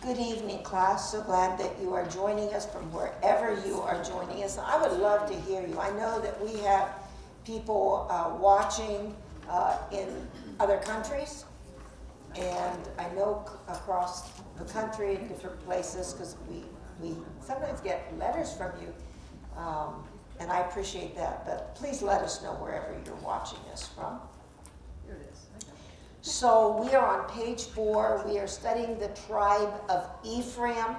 Good evening, class. So glad that you are joining us from wherever you are joining us. I would love to hear you. I know that we have people watching in other countries, and I know across the country in different places, because we sometimes get letters from you, and I appreciate that. But please let us know wherever you're watching us from. Here it is. So we are on page 4. We are studying the tribe of Ephraim,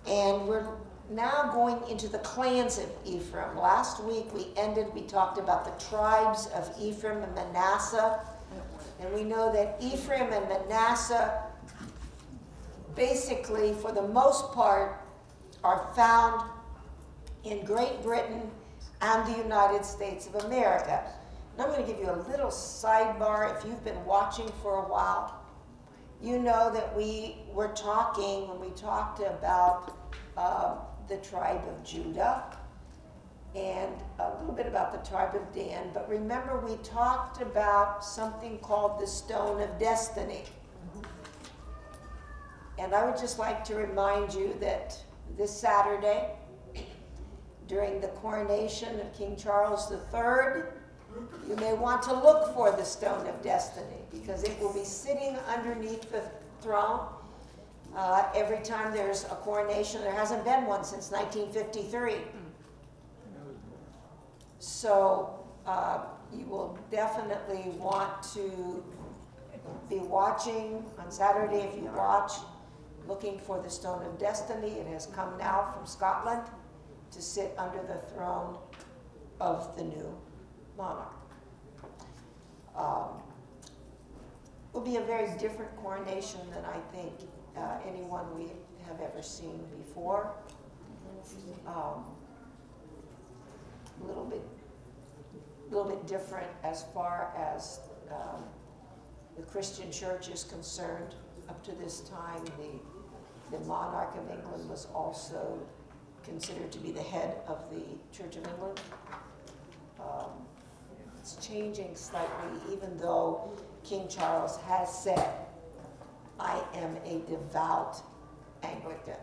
and we're now going into the clans of Ephraim. Last week we talked about the tribes of Ephraim and Manasseh, and we know that Ephraim and Manasseh basically, for the most part, are found in Great Britain and the United States of America. And I'm going to give you a little sidebar. If you've been watching for a while, you know that we were talking, when we talked about the tribe of Judah and a little bit about the tribe of Dan, but remember we talked about something called the Stone of Destiny. And I would just like to remind you that this Saturday, during the coronation of King Charles III, you may want to look for the Stone of Destiny, because it will be sitting underneath the throne every time there's a coronation. There hasn't been one since 1953. So you will definitely want to be watching on Saturday. If you watch, looking for the Stone of Destiny. It has come now from Scotland to sit under the throne of the new monarch. Will be a very different coronation than I think anyone we have ever seen before. A little bit different as far as the Christian church is concerned. Up to this time, the monarch of England was also considered to be the head of the Church of England. It's changing slightly, even though King Charles has said, I am a devout Anglican.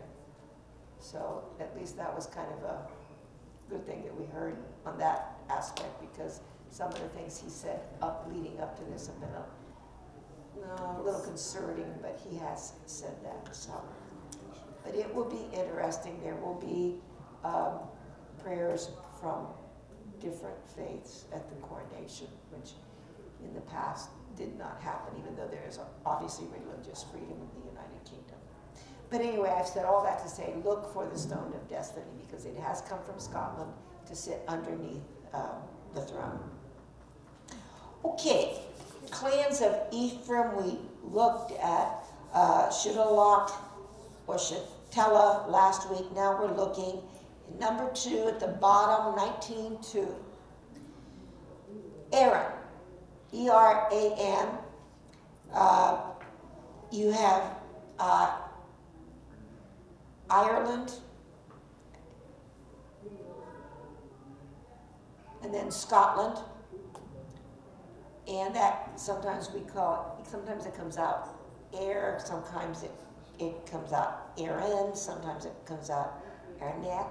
So at least that was kind of a good thing that we heard on that aspect, because some of the things he said leading up to this have been a little concerning, but he has said that. So, but it will be interesting. There will be prayers from different faiths at the coronation, which in the past did not happen, even though there is obviously religious freedom in the United Kingdom. But anyway, I've said all that to say, look for the Stone of Destiny, because it has come from Scotland to sit underneath the throne. Okay, clans of Ephraim, we looked at Shuthelot or Shatella last week. Now we're looking at number 2 at the bottom, 19:2. Aaron, E-R-A-N. You have Ireland, and then Scotland, and that sometimes we call it, sometimes it comes out air, sometimes it comes out Aaron, sometimes it comes out Arnett.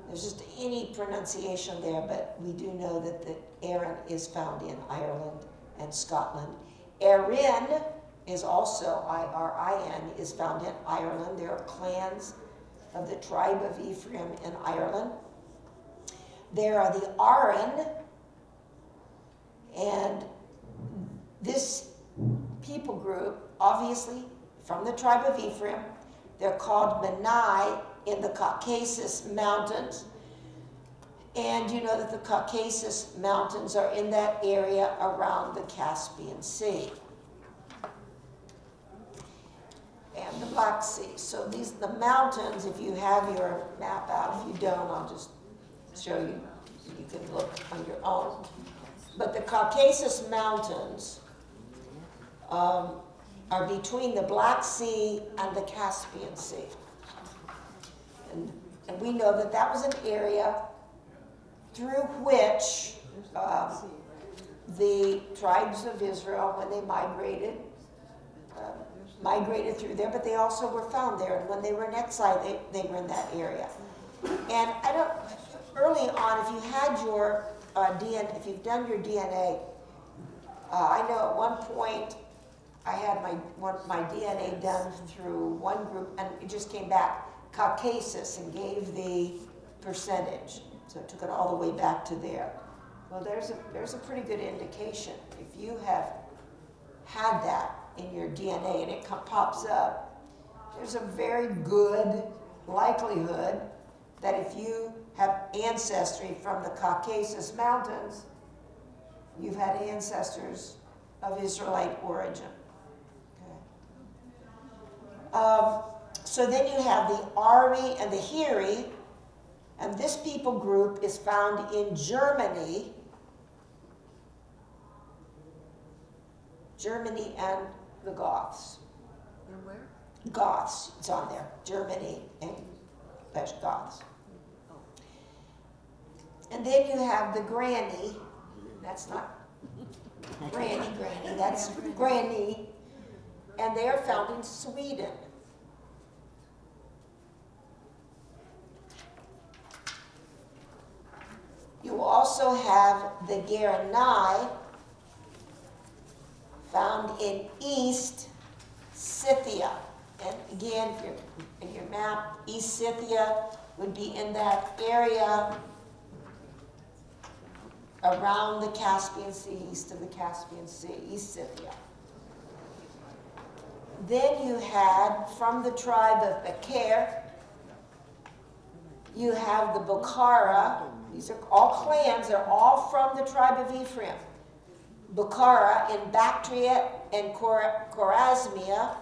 There's just any pronunciation there, but we do know that the Aaron is found in Ireland and Scotland. Erin is also, I-R-I-N, is found in Ireland. There are clans of the tribe of Ephraim in Ireland. There are the Aran, and this people group, obviously from the tribe of Ephraim, they're called Menai in the Caucasus Mountains. And you know that the Caucasus Mountains are in that area around the Caspian Sea and the Black Sea. So these the mountains, if you have your map out, if you don't, I'll just show you. You can look on your own. But the Caucasus Mountains are between the Black Sea and the Caspian Sea. And we know that that was an area through which the tribes of Israel, when they migrated, migrated through there, but they also were found there. And when they were in exile, they were in that area. And I don't, early on, if you had your DNA, if you've done your DNA, I know at one point I had my DNA done through one group, and it just came back Caucasus and gave the percentage. So it took it all the way back to there. Well, there's a pretty good indication. If you have had that in your DNA and it pops up, there's a very good likelihood that if you have ancestry from the Caucasus Mountains, you've had ancestors of Israelite origin. Okay. So then you have the Ari and the Hiri, and this people group is found in Germany. Germany and the Goths. And where? Goths, it's on there. Germany and Goths. And then you have the Granny. That's not Granny, that's Granny. And they are found in Sweden. You also have the Garanai, found in East Scythia. And again, if you're in your map, East Scythia would be in that area around the Caspian Sea, east of the Caspian Sea, East Scythia. Then you had, from the tribe of Becher, you have the Bukhara. These are all clans, they're all from the tribe of Ephraim. Bukhara in Bactria and Khwarezmia.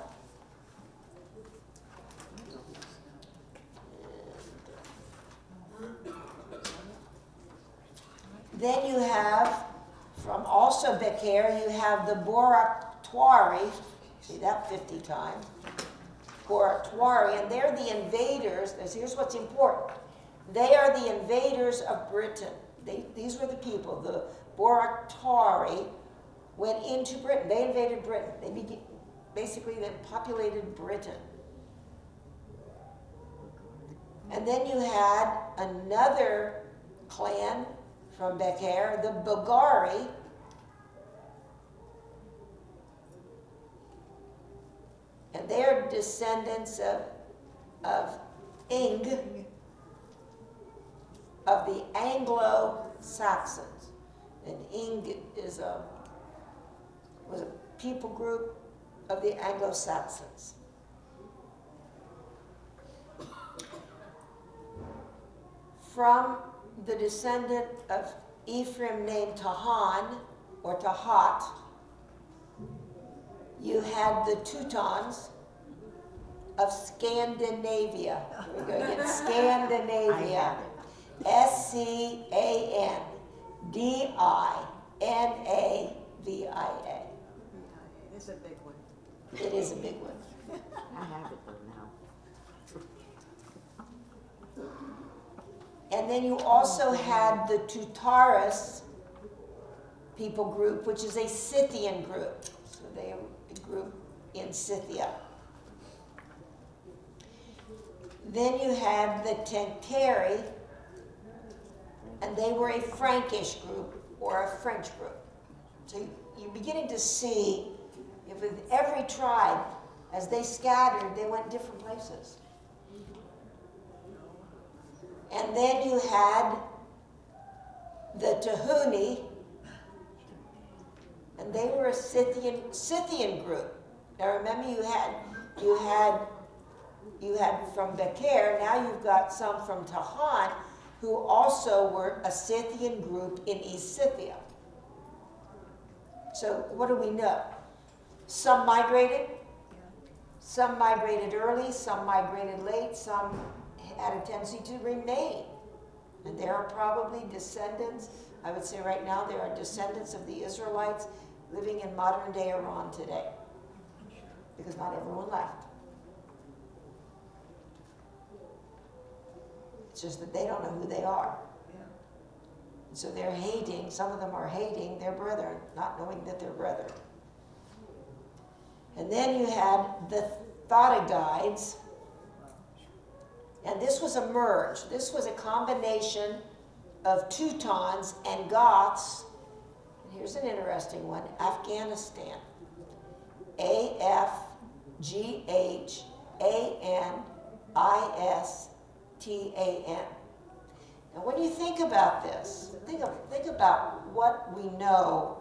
Then you have, from also Becher, you have the Borak-Twari, see that 50 times, Borak-Twari, and they're the invaders. Here's what's important. They are the invaders of Britain. These were the people, the Borak-Twari went into Britain. They invaded Britain. They basically then populated Britain. And then you had another clan from Becher, the Bulgari, and they're descendants of Ing, of the Anglo-Saxons. And Ing was a people group of the Anglo-Saxons. From the descendant of Ephraim named Tahan, or Tahat, you had the Teutons of Scandinavia. Here we go again, Scandinavia. S-C-A-N-D-I-N-A-V-I-A. It's a big one. It is a big one. I have it though now. And then you also had the Tutaris people group, which is a Scythian group. So they are a group in Scythia. Then you had the Tencteri, and they were a Frankish group or a French group. So you're beginning to see, if with every tribe, as they scattered, they went different places. And then you had the Tahuni, and they were a Scythian group. Now remember, you had from Becher. Now you've got some from Tahan, who also were a Scythian group in East Scythia. So what do we know? Some migrated. Some migrated early. Some migrated late. Some had a tendency to remain. And there are probably descendants, I would say right now, there are descendants of the Israelites living in modern day Iran today. Because not everyone left. It's just that they don't know who they are. And so they're hating, some of them are hating their brethren, not knowing that they're brethren. And then you had the Thottigides, and this was a merge. This was a combination of Teutons and Goths. Here's an interesting one, Afghanistan. Afghanistan. Now when you think about this, think about what we know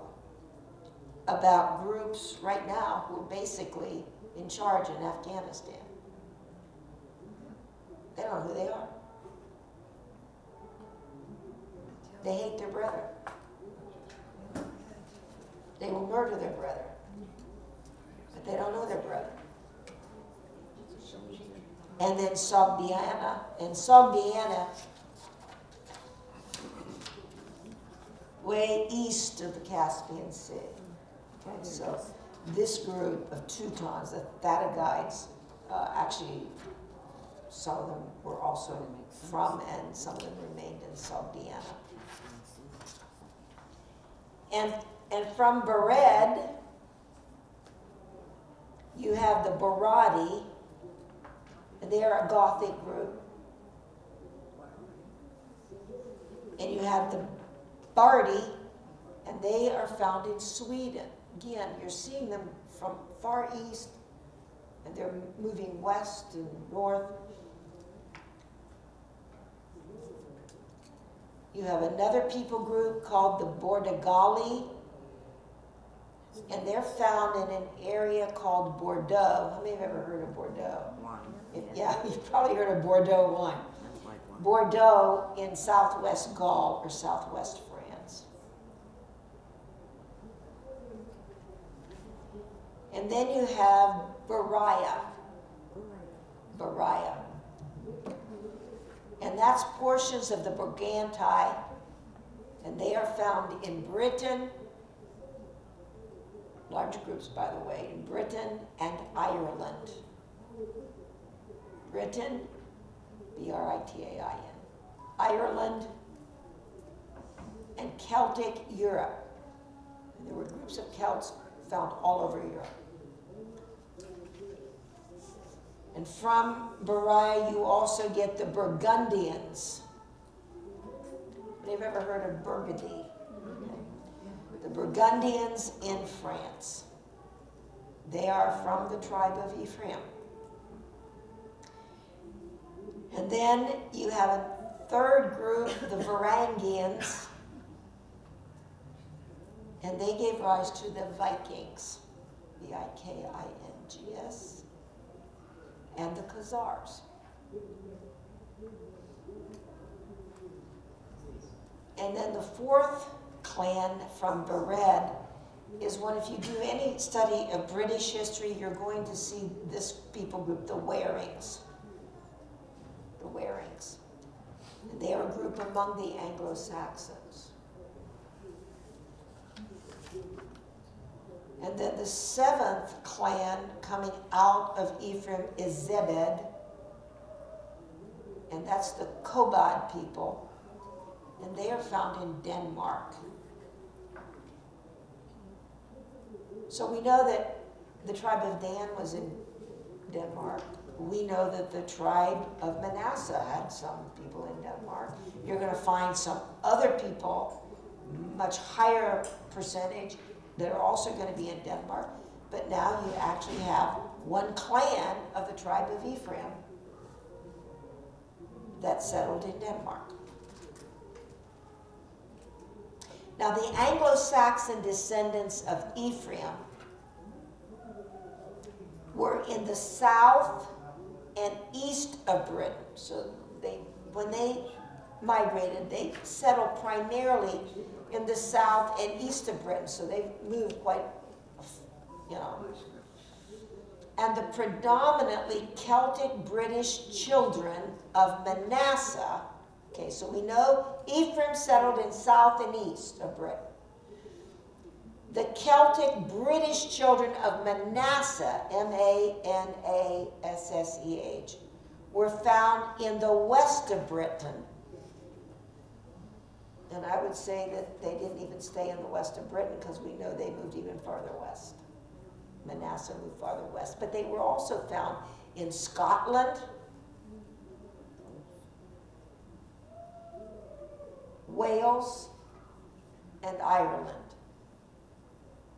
about groups right now who are basically in charge in Afghanistan. They don't know who they are. They hate their brother. They will murder their brother. But they don't know their brother. And then Sogdiana. And Sogdiana, way east of the Caspian Sea. Okay, so this group of Teutons, the Thottigides, actually some of them were also from, and some of them remained in Sogdiana. And from Bered, you have the Baradi, and they are a Gothic group. And you have the Bardi, and they are found in Sweden. Again, you're seeing them from far east, and they're moving west and north. You have another people group called the Bordigali, and they're found in an area called Bordeaux. How many have ever heard of Bordeaux? Yeah, you've probably heard of Bordeaux wine. Bordeaux in southwest Gaul or southwest France. And then you have Beria. And that's portions of the Briganti, and they are found in Britain, large groups by the way, in Britain and Ireland. Britain, B-R-I-T-A-I-N, Ireland, and Celtic Europe. And there were groups of Celts found all over Europe. And from Beria, you also get the Burgundians. Have ever heard of Burgundy? Okay. The Burgundians in France. They are from the tribe of Ephraim. And then you have a third group, the Varangians, and they gave rise to the Vikings, V-I-K-I-N-G-S, and the Khazars. And then the fourth clan from Bered is one, if you do any study of British history, you're going to see this people group, the Warings. The Warings. And they are a group among the Anglo-Saxons. And then the seventh clan coming out of Ephraim is Zebed, and that's the Kobad people, and they are found in Denmark. So we know that the tribe of Dan was in Denmark. We know that the tribe of Manasseh had some people in Denmark. You're going to find some other people, much higher percentage, that are also going to be in Denmark. But now you actually have one clan of the tribe of Ephraim that settled in Denmark. Now the Anglo-Saxon descendants of Ephraim were in the south and east of Britain. So when they migrated, they settled primarily in the south and east of Britain. So they've moved quite, And the predominantly Celtic British children of Manasseh, okay, so we know Ephraim settled in south and east of Britain. The Celtic British children of Manasseh, M-A-N-A-S-S-E-H, were found in the west of Britain. And I would say that they didn't even stay in the west of Britain because we know they moved even farther west. Manasseh moved farther west. But they were also found in Scotland, Wales, and Ireland.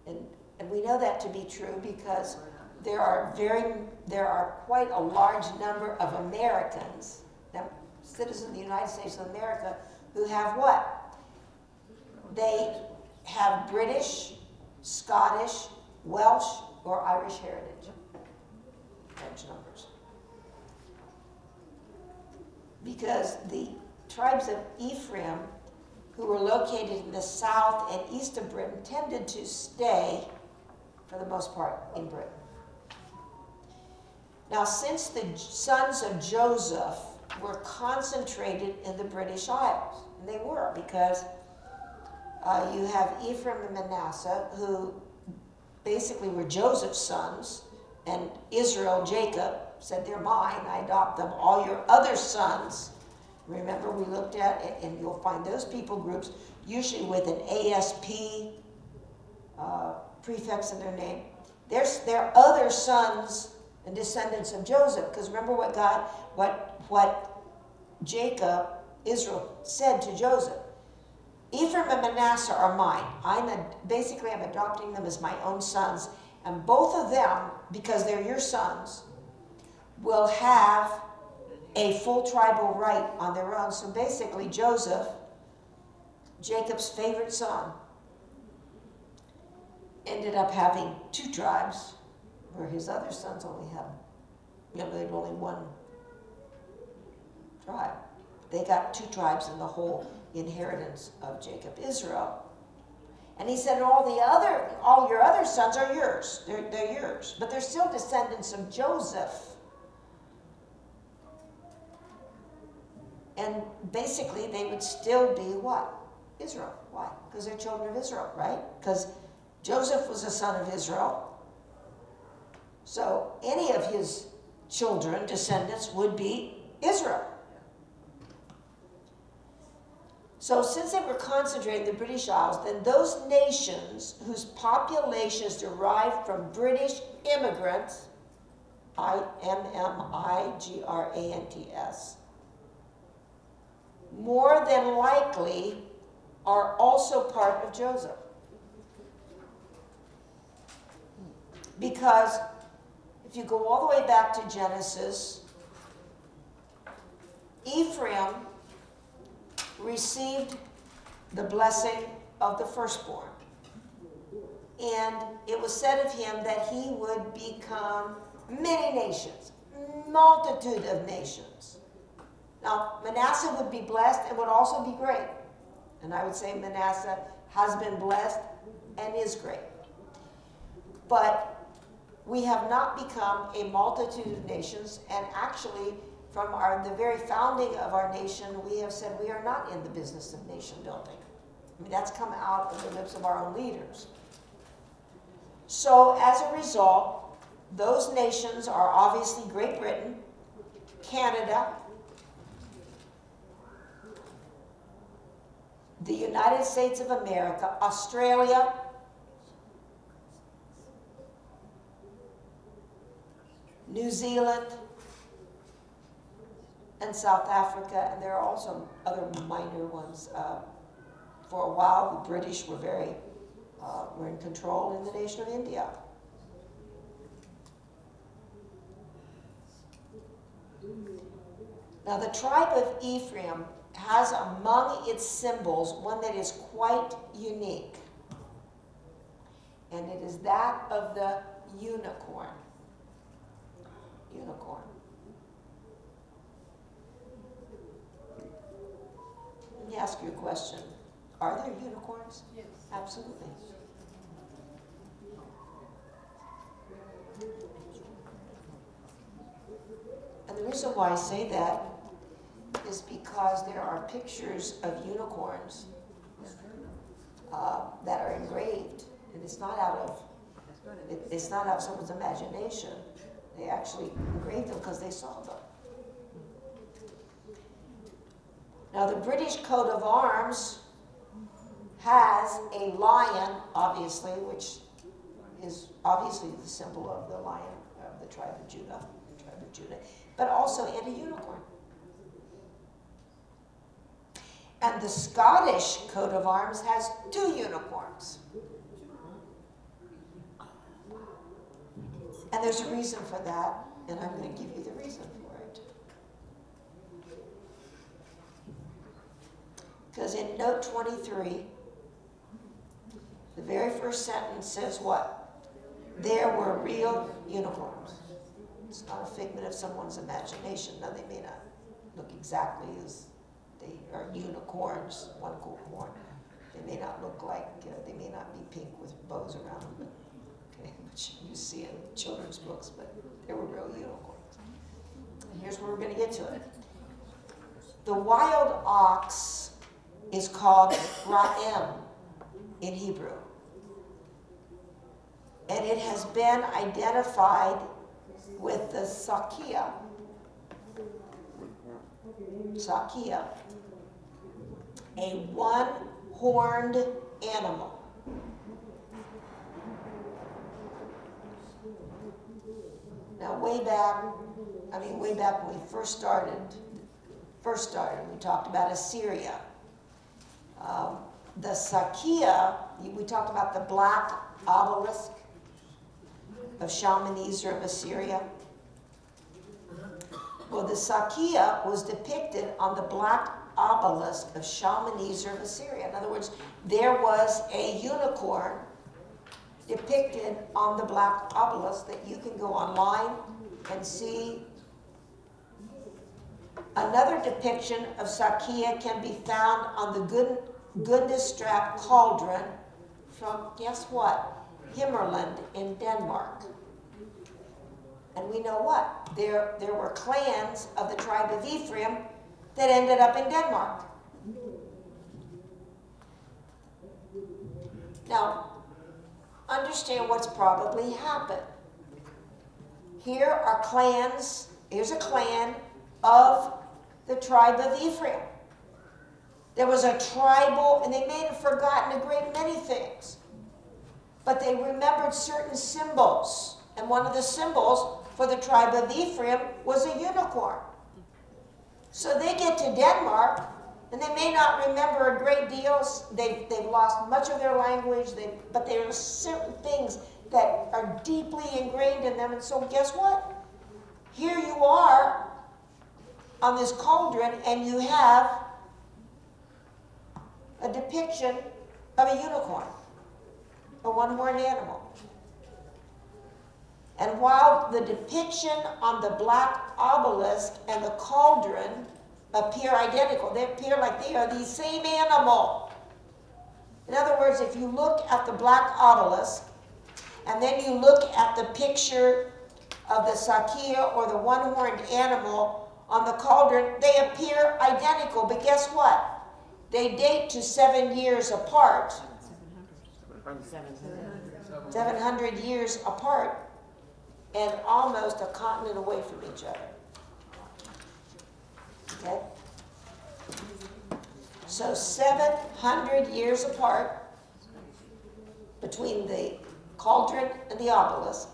And we know that to be true because there are quite a large number of Americans, now, citizens of the United States of America, who have what? They have British, Scottish, Welsh, or Irish heritage. Large numbers. Because the tribes of Ephraim, who were located in the south and east of Britain, tended to stay, for the most part, in Britain. Now, since the sons of Joseph were concentrated in the British Isles, and they were, because you have Ephraim and Manasseh, who basically were Joseph's sons, and Israel, Jacob, said, they're mine, I adopt them. All your other sons, remember we looked at it, and you'll find those people groups usually with an ASP prefix in their name. They're other sons and descendants of Joseph, because remember what Jacob, Israel, said to Joseph. Ephraim and Manasseh are mine. I'm adopting them as my own sons, and both of them, because they're your sons, will have a full tribal right on their own. So basically, Joseph, Jacob's favorite son, ended up having 2 tribes, where his other sons only had, they'd only one tribe. They got 2 tribes in the whole inheritance of Jacob, Israel. And he said, all your other sons are yours. They're yours. But they're still descendants of Joseph. And basically, they would still be what? Israel. Why? Because they're children of Israel, right? Because Joseph was a son of Israel. So any of his children, descendants, would be Israel. So since they were concentrated in the British Isles, then those nations whose populations derived from British immigrants, immigrants, more than likely are also part of Joseph. Because if you go all the way back to Genesis, Ephraim received the blessing of the firstborn. And it was said of him that he would become many nations, multitude of nations. Now, Manasseh would be blessed and would also be great. And I would say Manasseh has been blessed and is great. But we have not become a multitude of nations, and actually, from the very founding of our nation, we have said we are not in the business of nation building. I mean, that's come out of the lips of our own leaders. So as a result, those nations are obviously Great Britain, Canada, the United States of America, Australia, New Zealand, and South Africa, and there are also other minor ones. For a while, the British were were in control in the nation of India. Now, the tribe of Ephraim has among its symbols one that is quite unique, and it is that of the unicorn. Unicorn. Let me ask you a question. Are there unicorns? Yes. Absolutely. And the reason why I say that is because there are pictures of unicorns that are engraved, and it's not out of someone's imagination. They actually engraved them because they saw them. Now, the British coat of arms has a lion, obviously, which is obviously the symbol of the lion of the tribe of Judah, but also and a unicorn. And the Scottish coat of arms has 2 unicorns. And there's a reason for that, and I'm going to give you the reason for it. Because in note 23, the very first sentence says what? There were real unicorns. It's not a figment of someone's imagination. Now, they may not look exactly as they are unicorns, one corn. They may not look like, they may not be pink with bows around them, okay, which you see in children's books, but they were real unicorns. And here's where we're going to get to it. The wild ox is called ra'em in Hebrew. And it has been identified with the sakia. Sakia, a one-horned animal. Now, way back when we first started, we talked about Assyria. The sakia, we talked about the black obelisk of Shalmaneser of Assyria. Well, the sakia was depicted on the black obelisk of Shalmaneser of Assyria. In other words, there was a unicorn depicted on the black obelisk that you can go online and see. Another depiction of sakia can be found on the Gundestrup cauldron from, guess what? Himmerland in Denmark. And we know what? There were clans of the tribe of Ephraim that ended up in Denmark. Now, understand what's probably happened. Here are clans, here's a clan of the tribe of Ephraim. There was a tribal, and they may have forgotten a great many things, but they remembered certain symbols. And one of the symbols for the tribe of Ephraim was a unicorn. So they get to Denmark, and they may not remember a great deal. They've lost much of their language, but there are certain things that are deeply ingrained in them. And so guess what? Here you are on this cauldron, and you have a depiction of a unicorn, a one-horned animal. And while the depiction on the black obelisk and the cauldron appear identical, they appear like they are the same animal. In other words, if you look at the black obelisk, and then you look at the picture of the sakia or the one-horned animal on the cauldron, they appear identical. But guess what? They date to 7 years apart. 700 years apart, and almost a continent away from each other. Okay? So 700 years apart between the cauldron and the obelisk,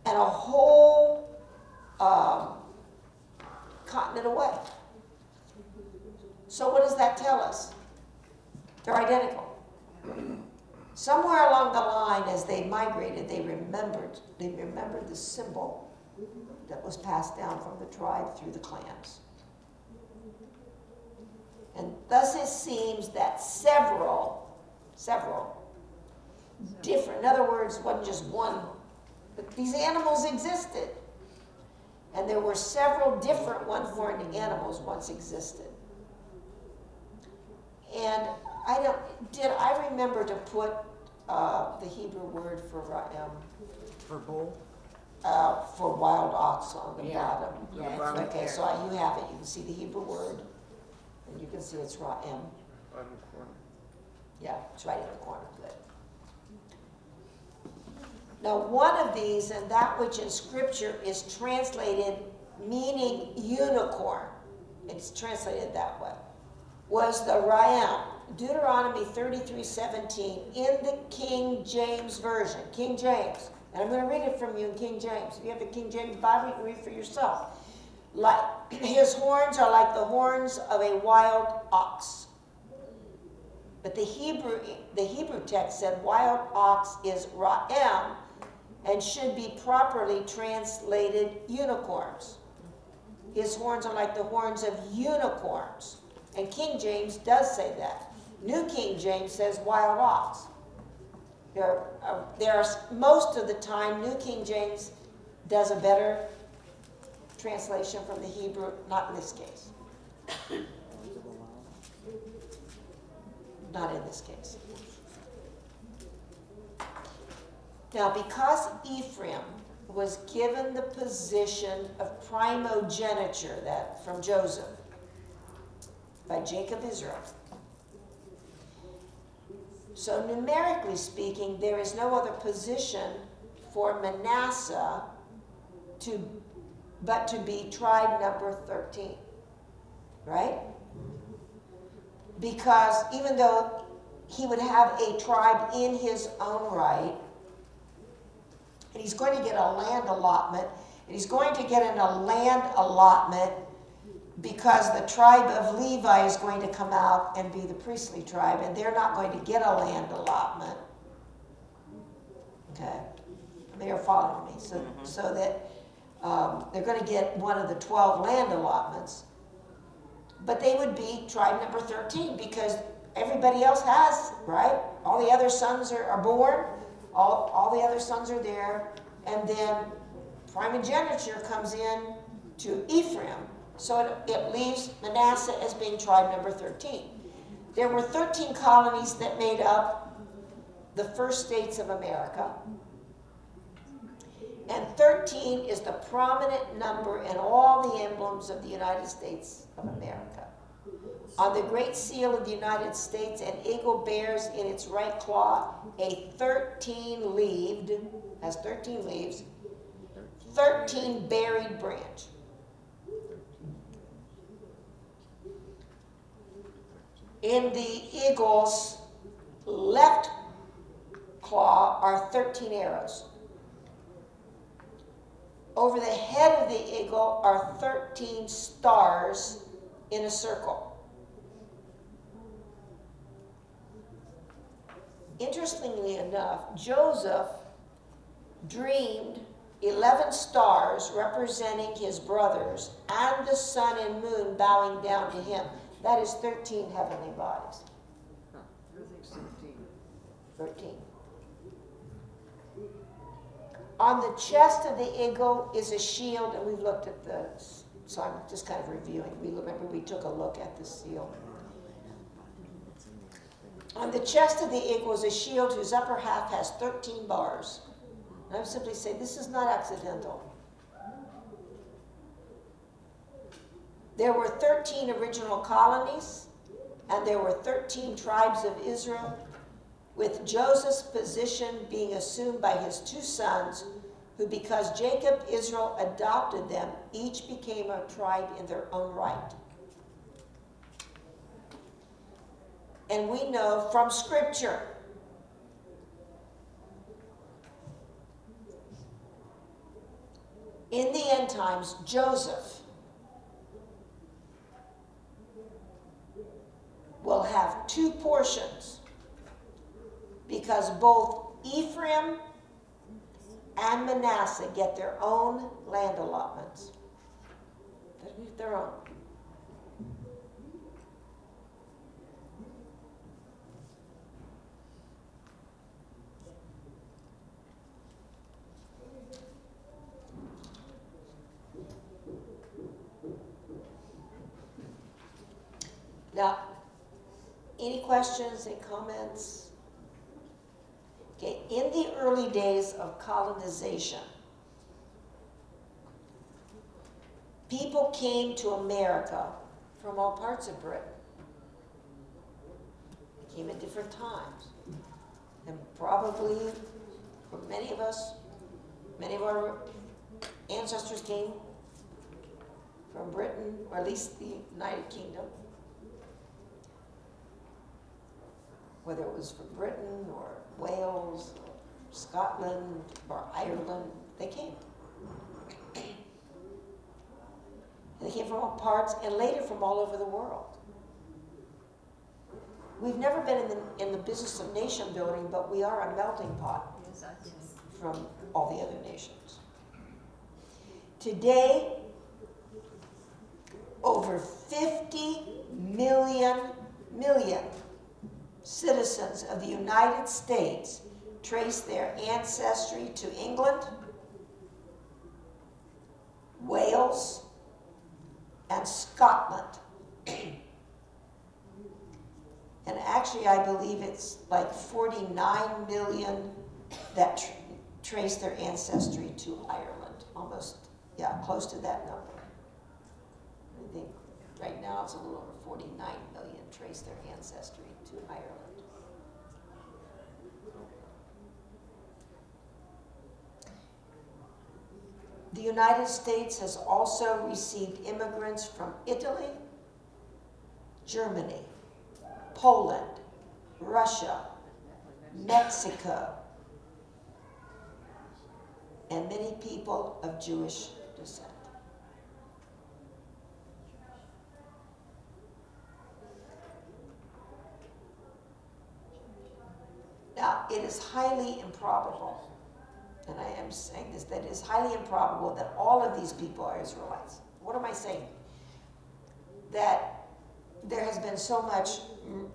and a whole continent away. So what does that tell us? They're identical. Somewhere along the line, as they migrated, they remembered the symbol that was passed down from the tribe through the clans. And thus it seems that several different, in other words, it wasn't just one, but these animals existed. And there were several different one-horned animals once existed. And did I remember to put the Hebrew word for ra'em? For bull? For wild ox on the bottom. Yeah, it's Okay, right there. so you have it. You can see the Hebrew word, and you can see it's ra'em. Yeah, it's right in the corner. Good. Now, one of these, and that which in Scripture is translated meaning unicorn, it's translated that way, was the ra'em. Deuteronomy 33:17 in the King James Version. King James. And I'm going to read it from you in King James. If you have the King James Bible, you can read it for yourself. Like, his horns are like the horns of a wild ox. But the Hebrew text said wild ox is ra'em and should be properly translated unicorns. His horns are like the horns of unicorns. And King James does say that. New King James says wild ox. Most of the time, New King James does a better translation from the Hebrew, not in this case. Not in this case. Now, because Ephraim was given the position of primogeniture that from Joseph by Jacob Israel, so numerically speaking, there is no other position for Manasseh but to be tribe number 13, right? Because even though he would have a tribe in his own right, and he's going to get a land allotment, and he's going to get a land allotment because the tribe of Levi is going to come out and be the priestly tribe, and they're not going to get a land allotment. Okay? They're following me. So that they're going to get one of the 12 land allotments, but they would be tribe number 13 because everybody else has, right? All the other sons are born, all the other sons are there, and then primogeniture comes in to Ephraim. So it leaves Manasseh as being tribe number 13. There were 13 colonies that made up the first states of America. And 13 is the prominent number in all the emblems of the United States of America. On the Great Seal of the United States, an eagle bears in its right claw a 13-leaved, has 13 leaves, 13 berried branch. In the eagle's left claw are 13 arrows. Over the head of the eagle are 13 stars in a circle. Interestingly enough, Joseph dreamed 11 stars representing his brothers and the sun and moon bowing down to him. That is 13 heavenly bodies. Everything's 13. 13. On the chest of the eagle is a shield, and we've looked at this, so I'm just kind of reviewing. We took a look at the seal. On the chest of the eagle is a shield whose upper half has 13 bars. And I would simply say this is not accidental. There were 13 original colonies, and there were 13 tribes of Israel, with Joseph's position being assumed by his two sons, who, because Jacob Israel adopted them, each became a tribe in their own right. And we know from Scripture in the end times, Joseph will have two portions because both Ephraim and Manasseh get their own land allotments. They get their own. Now, any questions, any comments? Okay, in the early days of colonization, people came to America from all parts of Britain. They came at different times. And probably, for many of us, many of our ancestors came from Britain, or at least the United Kingdom. whether it was from Britain or Wales, or Scotland or Ireland, they came. And they came from all parts and later from all over the world. We've never been in the business of nation building, but we are a melting pot from all the other nations. Today, over 50 million citizens of the United States trace their ancestry to England, Wales, and Scotland. And actually, I believe it's like 49 million that trace their ancestry to Ireland. Almost, yeah, close to that number. I think right now it's a little over 49 million trace their ancestry to Ireland. The United States has also received immigrants from Italy, Germany, Poland, Russia, Mexico, and many people of Jewish descent. Now, it is highly improbable, and I am saying this, that it is highly improbable that all of these people are Israelites. What am I saying? That there has been so much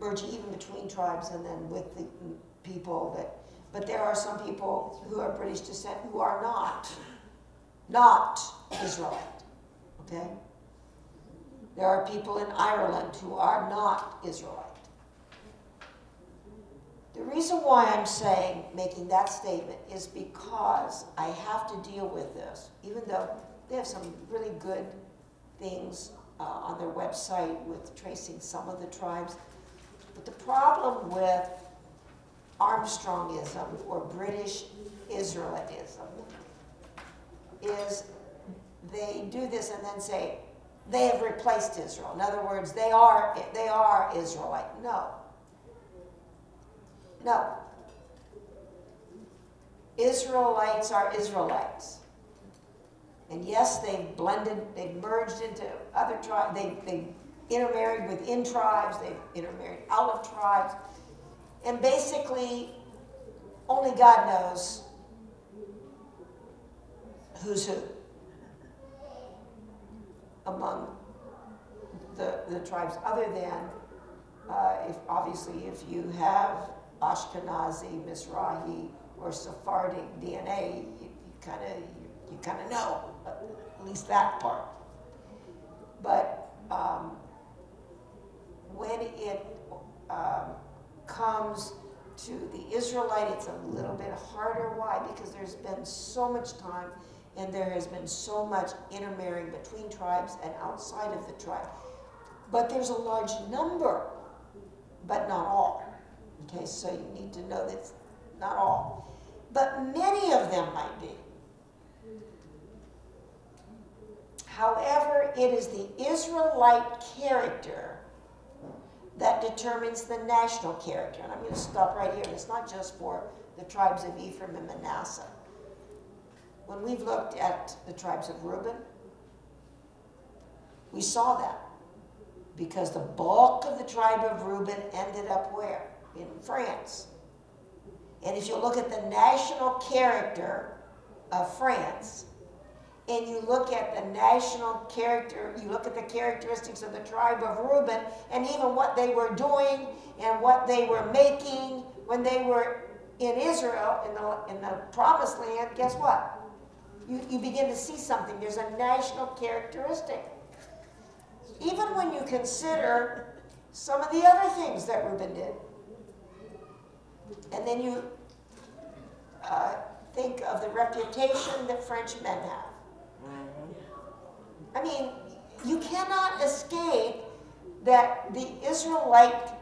merging even between tribes and then with the people that, but there are some people who are British descent who are not Israelite, okay? There are people in Ireland who are not Israelite. The reason why I'm saying, making that statement, is because I have to deal with this, even though they have some really good things on their website with tracing some of the tribes. But the problem with Armstrongism or British Israelitism is they do this and then say, they have replaced Israel. In other words, they are Israelite. No. No. Israelites are Israelites. And yes, they've blended, they've merged into other tribes, they've intermarried within tribes, they've intermarried out of tribes. And basically, only God knows who's who among the tribes, other than, if you have Ashkenazi, Mizrahi, or Sephardic DNA, you kind of know, at least that part. But when it comes to the Israelite, it's a little bit harder. Why? Because there's been so much time and there has been so much intermarrying between tribes and outside of the tribe. But there's a large number, but not all. Okay, so you need to know that not all. But many of them might be. However, it is the Israelite character that determines the national character. And I'm going to stop right here. It's not just for the tribes of Ephraim and Manasseh. When we've looked at the tribes of Reuben, we saw that. Because the bulk of the tribe of Reuben ended up where? In France. And if you look at the national character of France, and you look at the national character, you look at the characteristics of the tribe of Reuben, and even what they were doing and what they were making when they were in Israel, in the promised land, guess what? You begin to see something. There's a national characteristic. Even when you consider some of the other things that Reuben did. And then you think of the reputation that French men have. I mean, you cannot escape that the Israelite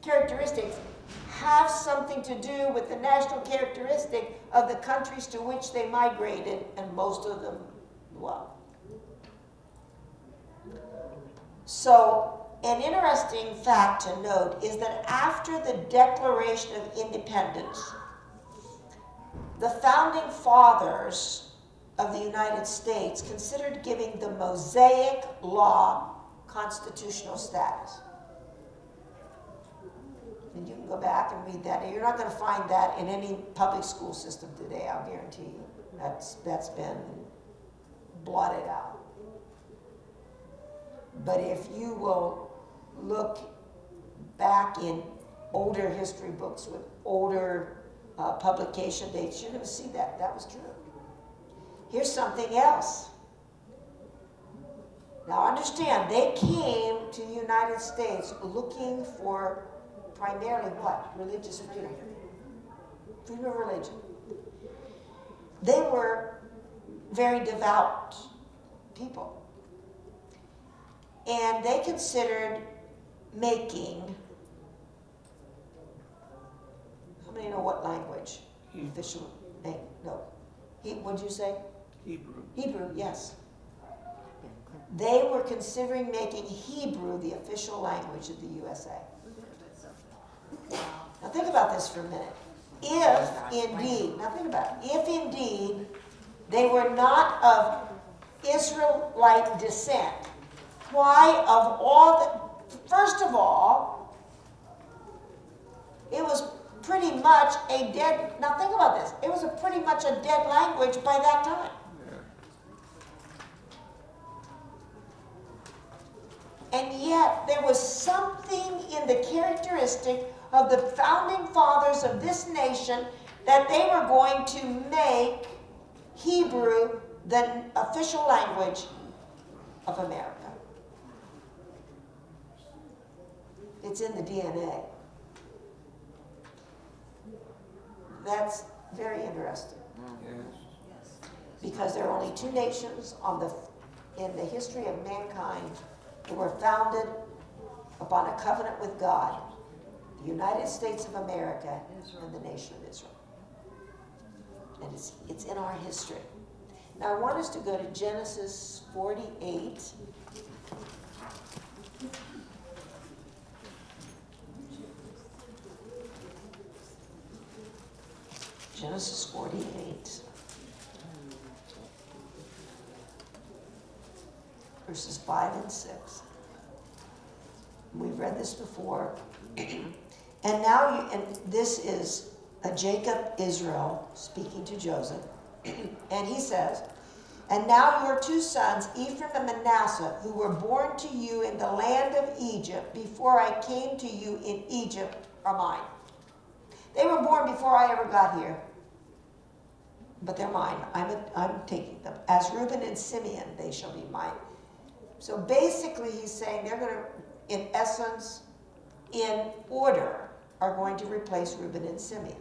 characteristics have something to do with the national characteristic of the countries to which they migrated, and most of them, well. So, an interesting fact to note is that after the Declaration of Independence, the founding fathers of the United States considered giving the Mosaic Law constitutional status. And you can go back and read that. And you're not going to find that in any public school system today, I'll guarantee you. That's been blotted out. But if you will look back in older history books with older publication dates, you're going to see that that was true. Here's something else. Now understand, they came to the United States looking for primarily what? Religious freedom. Freedom of religion. They were very devout people. And they considered making, how many know what language? Hebrew. Official name? No. What'd you say? Hebrew. Hebrew, yes. They were considering making Hebrew the official language of the USA. Now think about this for a minute. If indeed, now think about it, if indeed they were not of Israelite descent, why of all the, first of all, it was pretty much a dead, now think about this, it was pretty much a dead language by that time. And yet there was something in the characteristic of the founding fathers of this nation that they were going to make Hebrew the official language of America. It's in the DNA. That's very interesting. Yes. Because there are only two nations in the history of mankind who were founded upon a covenant with God: the United States of America and the nation of Israel. And it's in our history. Now I want us to go to Genesis 48. Genesis 48. Verses 5 and 6. We've read this before. And now, and this is Jacob, Israel, speaking to Joseph. And he says, "And now your two sons, Ephraim and Manasseh, who were born to you in the land of Egypt before I came to you in Egypt, are mine." They were born before I ever got here, but they're mine. I'm taking them. "As Reuben and Simeon, they shall be mine." So basically he's saying they're going to, in essence, in order, are going to replace Reuben and Simeon.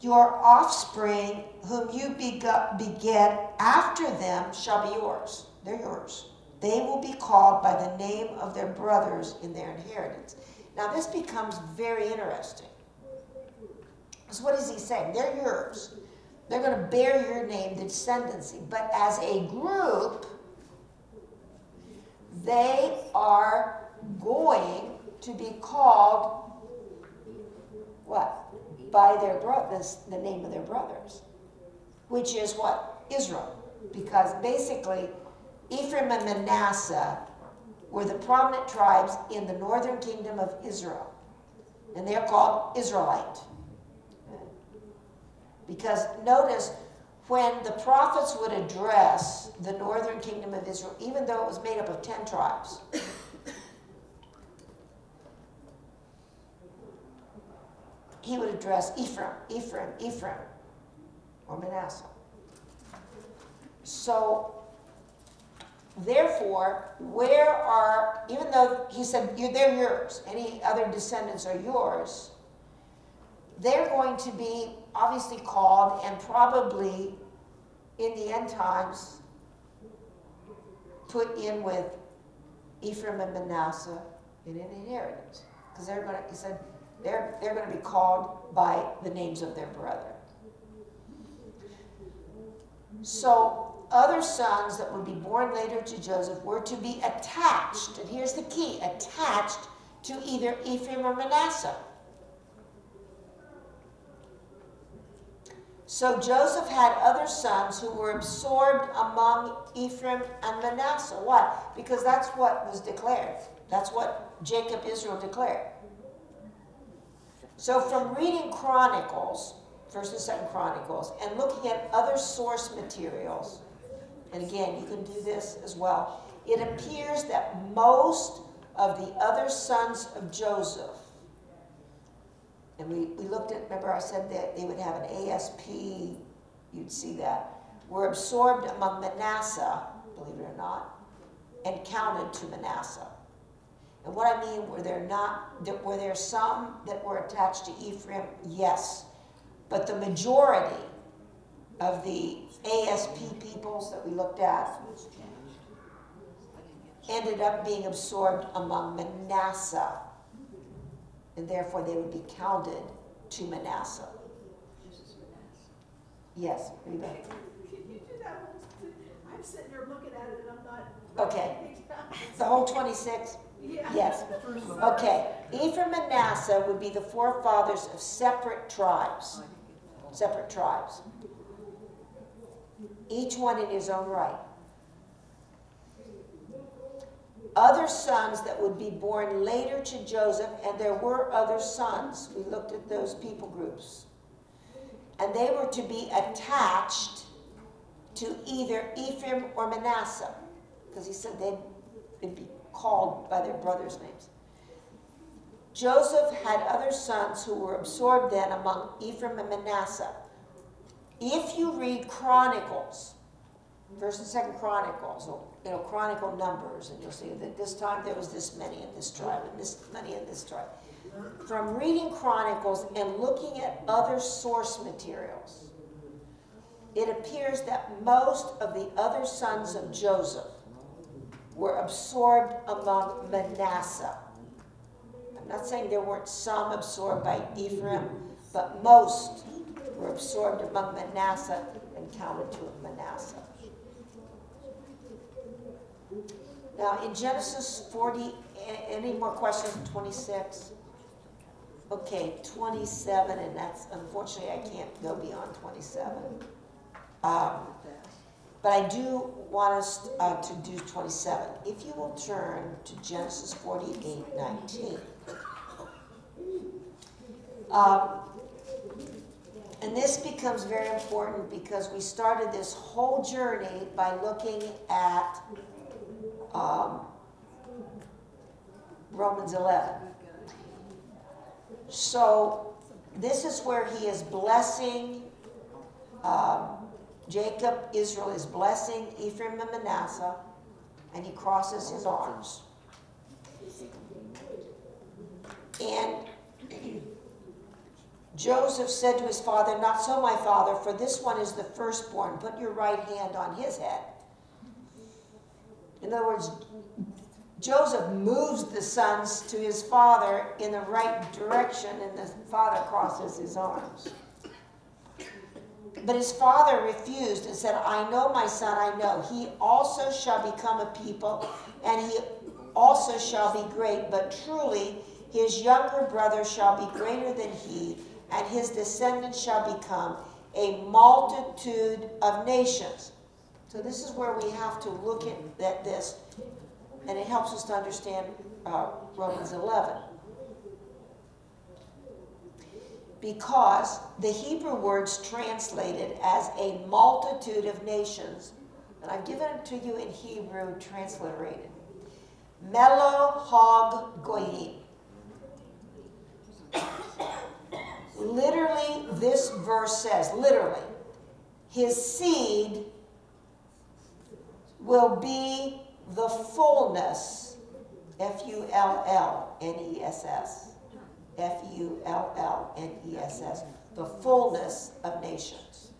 "Your offspring, whom you beget after them, shall be yours." They're yours. "They will be called by the name of their brothers in their inheritance." Now this becomes very interesting. So what is he saying? They're yours. They're going to bear your name, the descendancy. But as a group, they are going to be called what? By their brothers, the name of their brothers, which is what? Israel. Because basically, Ephraim and Manasseh were the prominent tribes in the northern kingdom of Israel. And they're called Israelite. Because notice, when the prophets would address the northern kingdom of Israel, even though it was made up of 10 tribes, he would address Ephraim, or Manasseh. So, therefore, even though he said, they're yours, any other descendants are yours, they're going to be obviously called, and probably in the end times put in with Ephraim and Manasseh in an inheritance. Because he said, they're going to be called by the names of their brother. So other sons that would be born later to Joseph were to be attached, and here's the key, attached to either Ephraim or Manasseh. So Joseph had other sons who were absorbed among Ephraim and Manasseh. Why? Because that's what was declared. That's what Jacob Israel declared. So from reading Chronicles, 1st and 2nd Chronicles, and looking at other source materials, and again, you can do this as well, it appears that most of the other sons of Joseph, and we looked at, remember I said that they would have an ASP, you'd see that, were absorbed among Manasseh, believe it or not, and counted to Manasseh. And what I mean, were there some that were attached to Ephraim? Yes. But the majority of the ASP peoples that we looked at ended up being absorbed among Manasseh. And therefore they would be counted to Manasseh. Yes, Reba. Can you do that one? I'm sitting there looking at it and I'm not. Okay. The whole 26? Yeah. Yes. Okay. Ephraim and Manasseh would be the forefathers of separate tribes. Separate tribes. Each one in his own right. Other sons that would be born later to Joseph, and there were other sons. We looked at those people groups. And they were to be attached to either Ephraim or Manasseh, because he said they'd be called by their brothers' names. Joseph had other sons who were absorbed then among Ephraim and Manasseh. If you read Chronicles, 1st and 2nd Chronicles, or Chronicle Numbers, and you'll see that this time there was this many in this tribe, and this many in this tribe. From reading Chronicles and looking at other source materials, it appears that most of the other sons of Joseph were absorbed among Manasseh. I'm not saying there weren't some absorbed by Ephraim, but most were absorbed among Manasseh and counted to Manasseh. Now, in Genesis 40, any more questions on 26? Okay, 27, and that's, unfortunately, I can't go beyond 27. But I do want us to do 27. If you will turn to Genesis 48:19. And this becomes very important because we started this whole journey by looking at Romans 11. So this is where he is blessing Jacob. Israel is blessing Ephraim and Manasseh, and he crosses his arms. And Joseph said to his father, "Not so, my father, for this one is the firstborn. Put your right hand on his head." In other words, Joseph moves the sons to his father in the right direction, and the father crosses his arms. But his father refused and said, "I know, my son, I know. He also shall become a people, and he also shall be great. But truly, his younger brother shall be greater than he, and his descendants shall become a multitude of nations." So this is where we have to look at this, and it helps us to understand Romans 11. Because the Hebrew words translated as a multitude of nations, and I've given it to you in Hebrew transliterated. Melo hog goyim. Literally, this verse says, literally, his seed will be the fullness, F-U-L-L-N-E-S-S, F-U-L-L-N-E-S-S, the fullness of nations.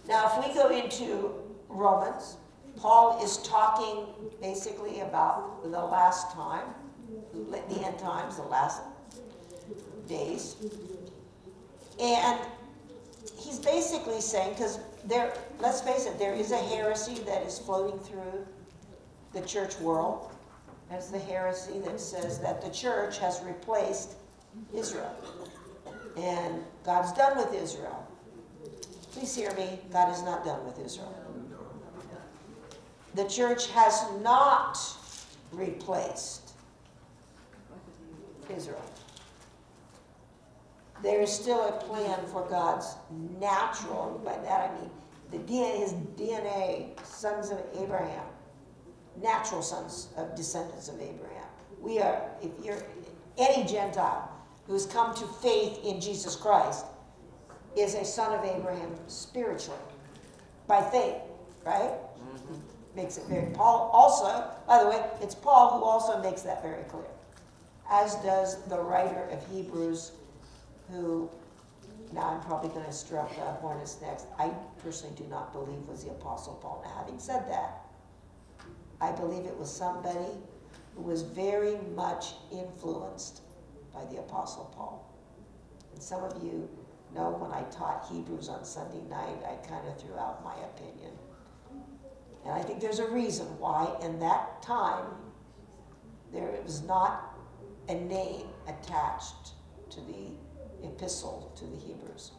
Now, if we go into Romans, Paul is talking basically about the last time, the end times, the last days. And he's basically saying, because there, let's face it, there is a heresy that is floating through the church world. That's the heresy that says that the church has replaced Israel. And God's done with Israel. Please hear me, God is not done with Israel. The church has not replaced Israel. There is still a plan for God's natural, and by that I mean his DNA, sons of Abraham, natural sons of descendants of Abraham. We are, if you're any Gentile who has come to faith in Jesus Christ, is a son of Abraham spiritually, by faith, right? Makes it very, Paul also, by the way, it's Paul who also makes that very clear, as does the writer of Hebrews, who, now I'm probably going to stir up the hornet's nest, I personally do not believe was the Apostle Paul. Now, having said that, I believe it was somebody who was very much influenced by the Apostle Paul. And some of you know when I taught Hebrews on Sunday night, I kind of threw out my opinion. And I think there's a reason why in that time there was not a name attached to the epistle to the Hebrews.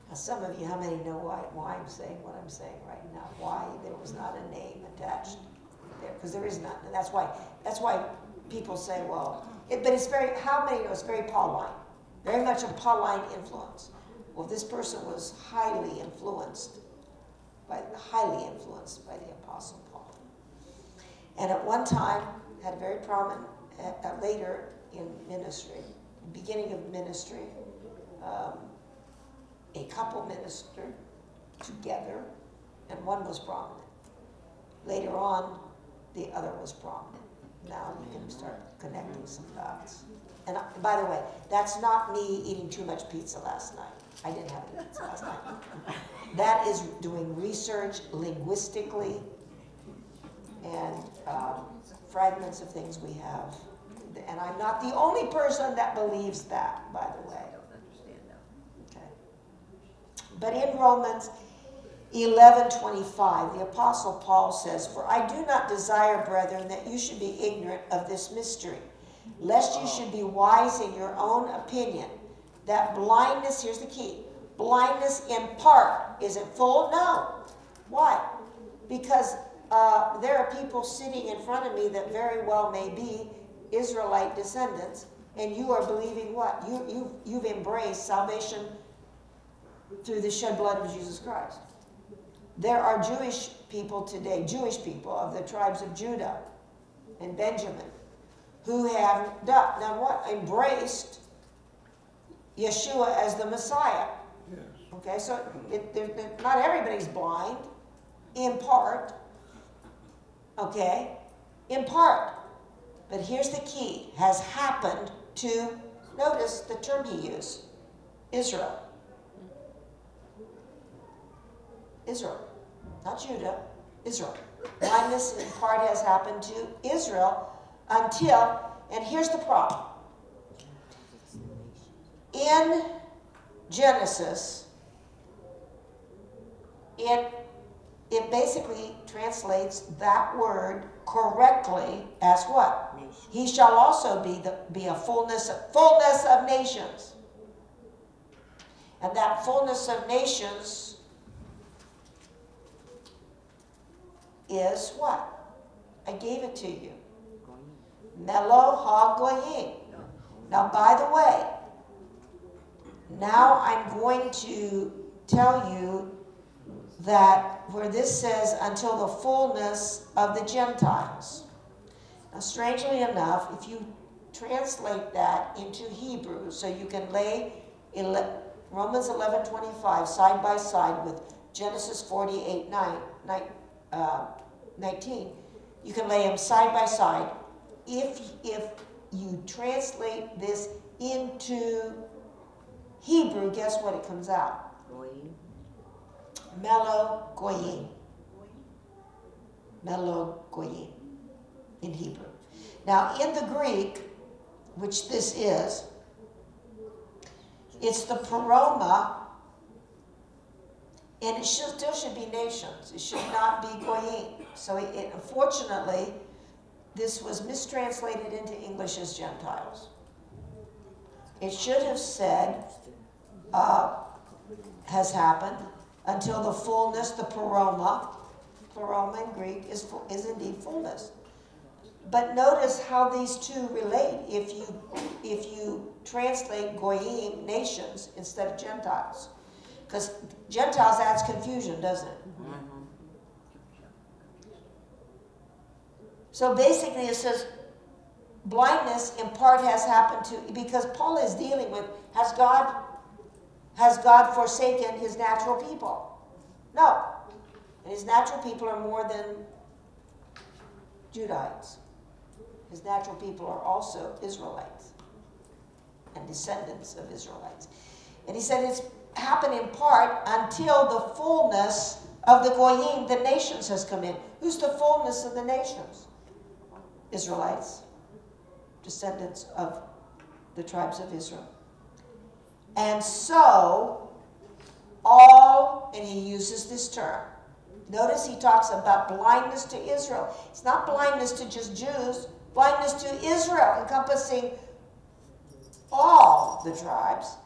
Now some of you, how many know why I'm saying what I'm saying right now? Why there was not a name attached there? Because there is none. And that's why people say, well, but it's very, how many know it's very Pauline? Very much a Pauline influence. Well, this person was highly influenced by the Apostle Paul. And at one time, had a very prominent, later in ministry, beginning of ministry, a couple ministered together, and one was prominent. Later on, the other was prominent. Now you can start connecting some dots. And by the way, that's not me eating too much pizza last night. I didn't have any pizza last night. That is doing research linguistically and fragments of things we have. And I'm not the only person that believes that, by the way. I don't understand that. Okay. But in Romans 11:25, the Apostle Paul says, "For I do not desire, brethren, that you should be ignorant of this mystery, lest you should be wise in your own opinion, that blindness," here's the key, "blindness in part, is it full? No." Why? Because there are people sitting in front of me that very well may be Israelite descendants, and you are believing what? You've embraced salvation through the shed blood of Jesus Christ. There are Jewish people today, Jewish people of the tribes of Judah and Benjamin, who have done what? Embraced Yeshua as the Messiah. Yes. Okay, so not everybody's blind, in part. Okay, in part. But here's the key, has happened to, notice the term he used, Israel. Israel, not Judah, Israel. Blindness in part has happened to Israel until, and here's the problem. In Genesis, it basically translates that word correctly as what? Nation. He shall also be a fullness of nations. And that fullness of nations is what? I gave it to you. Melo ha-goyim. Now, by the way, now I'm going to tell you that where this says, until the fullness of the Gentiles. Now, strangely enough, if you translate that into Hebrew, so you can lay Romans 11:25 side by side with Genesis 48:19, you can lay them side by side. If you translate this into Hebrew, guess what it comes out? Goyim. Melo goyim. Melo goyim in Hebrew. Now in the Greek, which this is, It's the Peroma, and it still should be nations. It should not be Goyim. So unfortunately, this was mistranslated into English as Gentiles. It should have said, has happened, until the fullness, the Peroma in Greek is indeed fullness. But notice how these two relate if you translate Goyim, nations, instead of Gentiles. Because Gentiles adds confusion, doesn't it? So basically it says, blindness in part has happened to, because Paul is dealing with, has God forsaken his natural people? No. And his natural people are more than Judahites. His natural people are also Israelites and descendants of Israelites. And he said it's happened in part until the fullness of the Goyim, the nations, has come in. Who's the fullness of the nations? Israelites, descendants of the tribes of Israel. And so, and he uses this term. Notice he talks about blindness to Israel. It's not blindness to just Jews, blindness to Israel, encompassing all the tribes.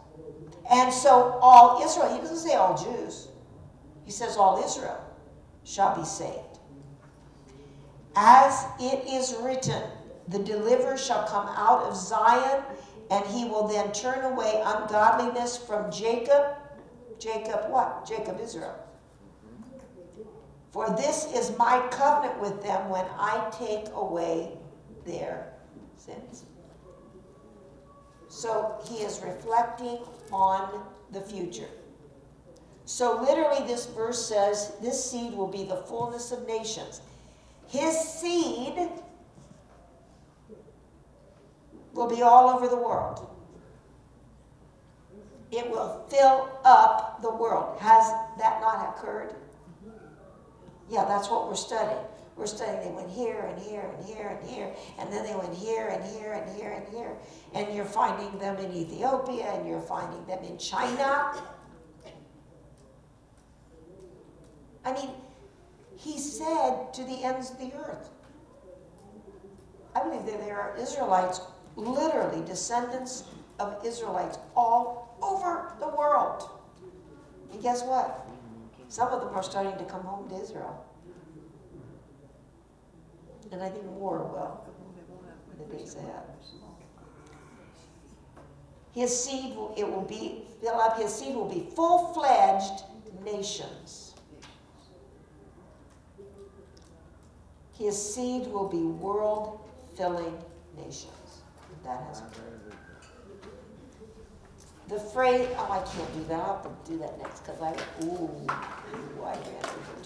And so all Israel, he doesn't say all Jews. He says all Israel shall be saved. As it is written, the deliverer shall come out of Zion, and he will then turn away ungodliness from Jacob. Jacob what? Jacob, Israel. For this is my covenant with them when I take away their sins. So he is reflecting on the future. So literally this verse says, this seed will be the fullness of nations. His seed will be all over the world. It will fill up the world. Has that not occurred? Yeah, that's what we're studying. We're studying they went here and here and here and here, and then they went here and here and here and here. And you're finding them in Ethiopia, and you're finding them in China. I mean, he said to the ends of the earth. I believe that there are Israelites, literally descendants of Israelites all over the world. And guess what? Some of them are starting to come home to Israel. And I think more will in the days ahead. His seed will be full-fledged nations. His seed will be world-filling nations. That has occurred. The phrase, I can't do that. I'll have to do that next because I ran over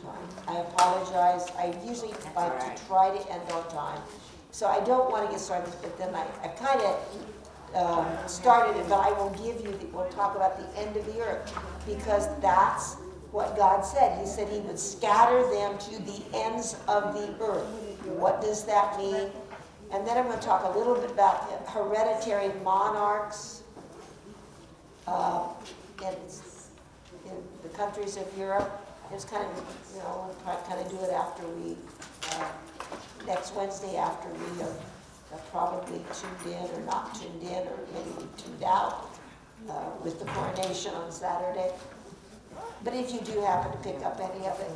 time. I apologize. I usually like to try to end on time. So I don't want to get started, but then I kind of started it, but I will give you, we'll talk about the end of the earth because that's what God said. He said he would scatter them to the ends of the earth. What does that mean? And then I'm going to talk a little bit about hereditary monarchs in the countries of Europe. It's kind of, we'll kind of do it after we, next Wednesday after we have probably tuned in or not tuned in or maybe we tuned out with the coronation on Saturday. But if you do happen to pick up any of it,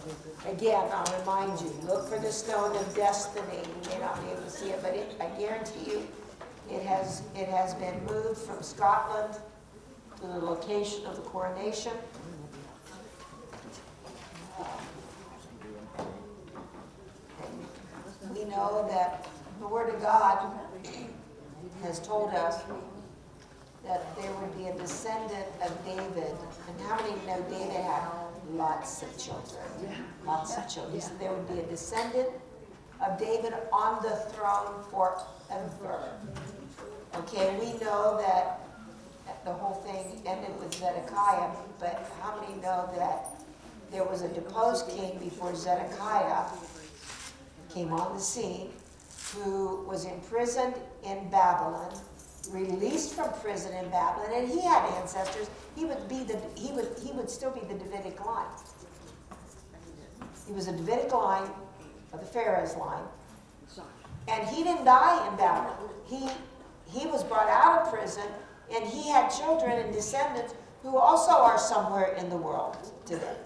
again, I'll remind you, look for the Stone of Destiny. You may not be able to see it, but I guarantee you it has been moved from Scotland to the location of the coronation. We know that the Word of God has told us that there would be a descendant of David. And how many know David had lots of children? Lots of children. So there would be a descendant of David on the throne forever. Okay, we know that the whole thing ended with Zedekiah, but how many know that there was a deposed king before Zedekiah came on the scene who was imprisoned in Babylon, released from prison in Babylon, and he had ancestors. He would still be the Davidic line. He was a Davidic line, or the Pharaoh's line, and he didn't die in Babylon. He was brought out of prison, and he had children and descendants who also are somewhere in the world today.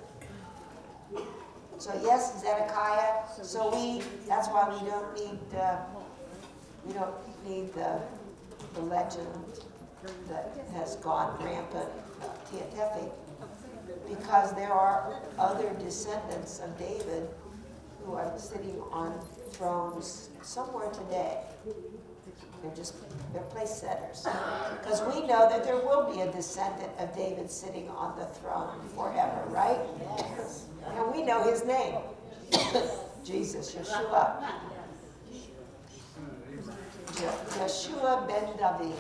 So yes, Zedekiah. So that's why we don't need the legend that has gone rampant, Teotepi, because there are other descendants of David who are sitting on thrones somewhere today. They're place setters. Because we know that there will be a descendant of David sitting on the throne forever, right? Yes. And we know his name. Jesus, Yeshua. Yeshua ben David.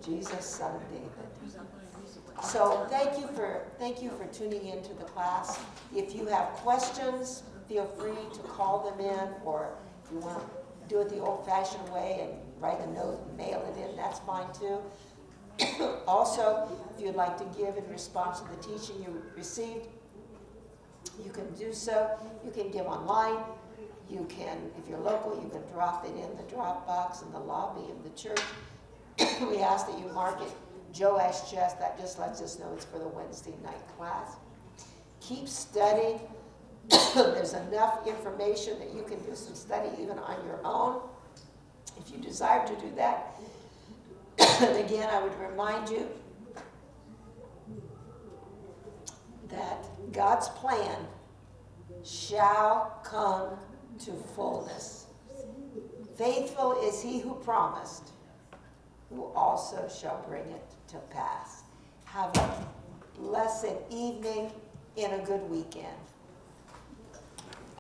Jesus, son of David. So thank you for tuning into the class. If you have questions, feel free to call them in, or if you want to do it the old-fashioned way and write a note and mail it in, that's fine too. Also, if you'd like to give in response to the teaching you received, you can do so. You can give online. You can, if you're local, you can drop it in the drop box in the lobby of the church. We ask that you mark it Joash Chest. That just lets us know it's for the Wednesday night class. Keep studying. There's enough information that you can do some study even on your own if you desire to do that. And again, I would remind you that God's plan shall come to fullness. Faithful is he who promised, who also shall bring it to pass. Have a blessed evening and a good weekend.